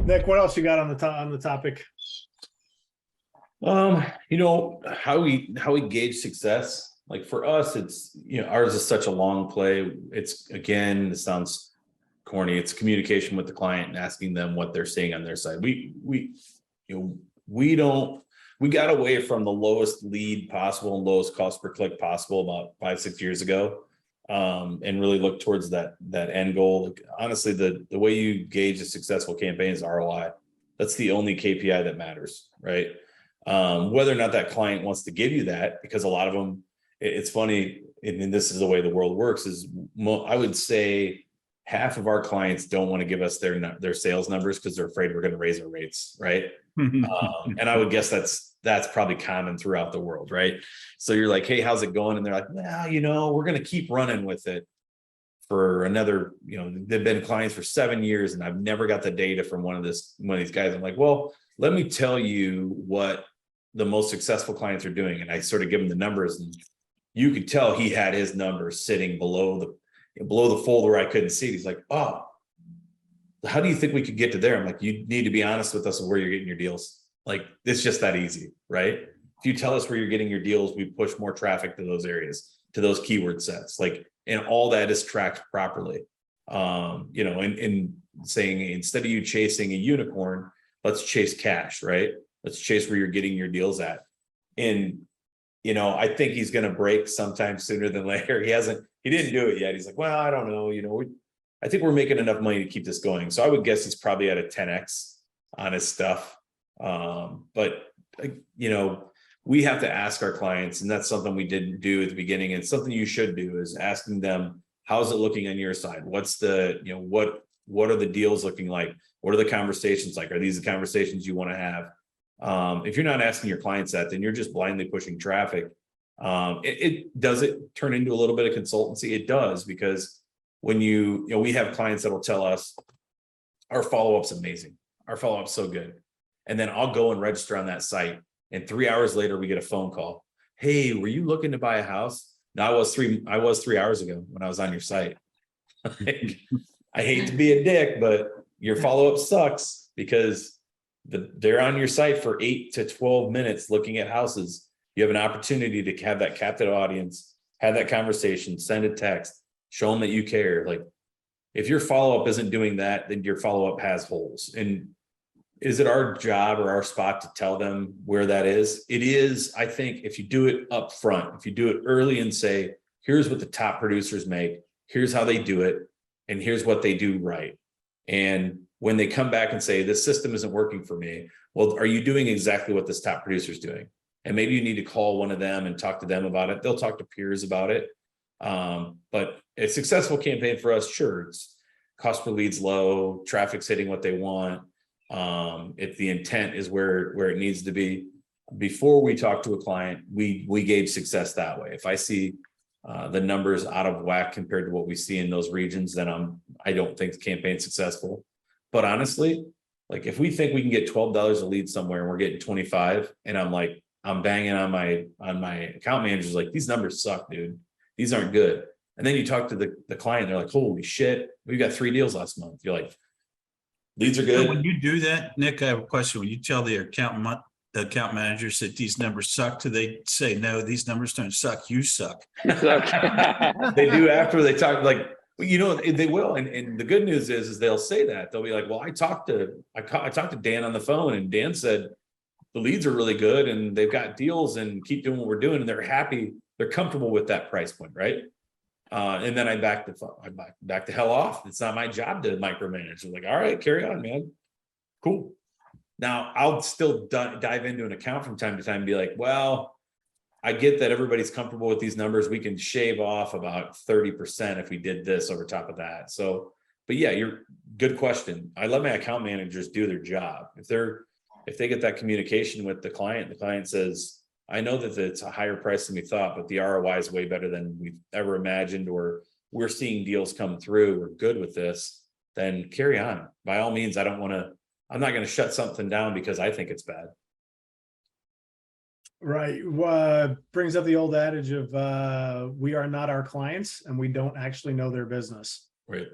Nick, what else you got on the topic? How we gauge success. Like for us, it's, ours is such a long play. It's, again, it sounds corny. It's communication with the client and asking them what they're seeing on their side. We got away from the lowest lead possible and lowest cost per click possible about 5-6 years ago. And really look towards that end goal. Like, honestly, the way you gauge a successful campaign is ROI. That's the only KPI that matters, right? Whether or not that client wants to give you that, because a lot of them, it's funny, and this is the way the world works, is I would say half of our clients don't want to give us their sales numbers because they're afraid we're going to raise our rates, right? And I would guess that's probably common throughout the world, right? So you're like, hey, how's it going? And they're like, well, we're going to keep running with it for another, they've been clients for 7 years and I've never got the data from one of these guys. I'm like, well, let me tell you what the most successful clients are doing. And I sort of give him the numbers, and you could tell he had his numbers sitting below the folder I couldn't see. He's like, oh, how do you think we could get to there? I'm like, you need to be honest with us of where you're getting your deals. Like, it's just that easy, right? If you tell us where you're getting your deals, we push more traffic to those areas, to those keyword sets, like, and all that is tracked properly. And saying, instead of you chasing a unicorn, let's chase cash, right? Let's chase where you're getting your deals at. And, I think he's going to break sometime sooner than later. He didn't do it yet. He's like, well, I don't know. I think we're making enough money to keep this going. So I would guess he's probably at a 10X on his stuff. But we have to ask our clients, and that's something we didn't do at the beginning. And something you should do is asking them, how's it looking on your side? What's the, what are the deals looking like? What are the conversations like? Are these the conversations you want to have? If you're not asking your clients that, then you're just blindly pushing traffic. Does it turn into a little bit of consultancy? It does, because when we have clients that'll tell us our follow-up's amazing. Our follow-up's so good. And then I'll go and register on that site. And 3 hours later, we get a phone call. Hey, were you looking to buy a house? No, I was 3 hours ago when I was on your site. I hate to be a dick, but your follow-up sucks, because they're on your site for 8 to 12 minutes looking at houses. You have an opportunity to have that captive audience, have that conversation, send a text, show them that you care. Like, if your follow-up isn't doing that, then your follow-up has holes. And is it our job or our spot to tell them where that is? It is. I think if you do it up front, if you do it early and say, here's what the top producers make, here's how they do it, and here's what they do right. And when they come back and say, this system isn't working for me, well, are you doing exactly what this top producer is doing? And maybe you need to call one of them and talk to them about it. They'll talk to peers about it. But a successful campaign for us, sure, it's cost per lead's low, traffic's hitting what they want. If the intent is where it needs to be, before we talk to a client, we gauge success that way. If I see the numbers out of whack compared to what we see in those regions, then I don't think the campaign's successful. But honestly, like, if we think we can get $12 a lead somewhere and we're getting 25, and I'm banging on my account managers, like, these numbers suck, dude. These aren't good. And then you talk to the client, they're like, holy shit, we got 3 deals last month. You're like, leads are good. When you do that, Nick, I have a question. When you tell the account managers that these numbers suck, do they say, no, these numbers don't suck, you suck? They do after they talk, like, they will. And the good news is they'll say that. They'll be like, well, I talked to Dan on the phone, and Dan said the leads are really good and they've got deals and keep doing what we're doing. And they're happy. They're comfortable with that price point. Right. And then I back the hell off. It's not my job to micromanage. I'm like, all right, carry on, man. Cool. Now I'll still dive into an account from time to time and be like, well, I get that everybody's comfortable with these numbers. We can shave off about 30% if we did this over top of that. So, but yeah, good question. I let my account managers do their job. If they get that communication with the client says, I know that it's a higher price than we thought, but the ROI is way better than we've ever imagined, or we're seeing deals come through, we're good with this, then carry on. By all means, I'm not going to shut something down because I think it's bad. Right. Brings up the old adage of we are not our clients and we don't actually know their business. Right.